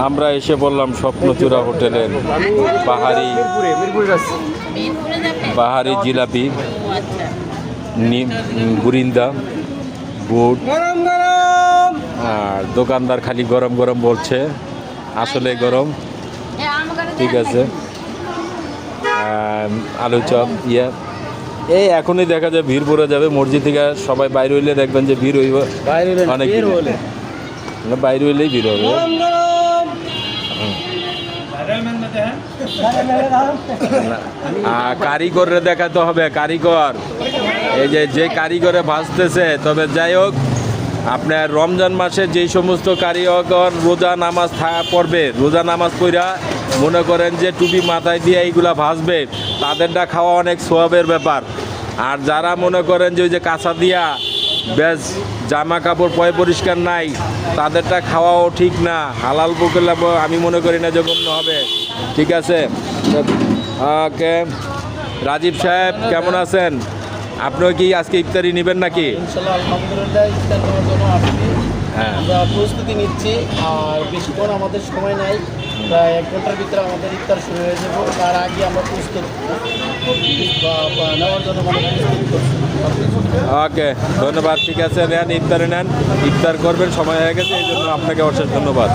আমরা এসে বললাম স্বপ্নচূড়া হোটেলের বাহারি জিলাপি, বুরিন্দা, বুট। আর দোকানদার খালি গরম গরম বলছে, আসলে গরম। ঠিক আছে, আলু চপ এই এখনই দেখা যায় ভিড় পড়ে যাবে মসজিদ থেকে। সবাই বাইরে হইলে দেখবেন যে ভিড় হইব, অনেক বাইরে হইলেই ভিড় হবে। কারিগররে দেখাতে হবে, কারিগর এই যে কারিগরে ভাজতেছে। তবে যাই হোক, আপনার রমজান মাসে যেই সমস্ত কারিগর রোজা নামাজ পড়বে, রোজা নামাজ পড়া মনে করেন যে টুপি মাথায় দিয়ে এইগুলা ভাজবে, তাদেরটা খাওয়া অনেক সোয়াবের ব্যাপার। আর যারা মনে করেন যে ওই যে কাঁচা দিয়া বেশ জামা কাপড় পয় পরিষ্কার নাই, তাদেরটা খাওয়াও ঠিক না। হালাল বুকে আমি মনে করি না যে গণ্য হবে। ঠিক আছে, ওকে। রাজীব সাহেব কেমন আছেন? আপনিও কি আজকে ইফতারি নেবেন নাকি? ইনশাআল্লাহ, আলহামদুলিল্লাহ, ইফতার করার জন্য আসছি। হ্যাঁ, আমরা প্রস্তুতি নিচ্ছি। আর বেশিক্ষণ আমাদের সময় নাই, প্রায় 1 ঘন্টার ভিতরে আমাদের ইফতার শুরু হয়ে যাবে। তার আগে আমরা প্রস্তুত নেওয়ার জন্য প্রস্তুত করছি। ওকে, ধন্যবাদ। ঠিক আছে, নেন ইফতারে নেন, ইফতার করবেন, সময় হয়ে গেছে, এই জন্য আপনাকে অশেষ ধন্যবাদ।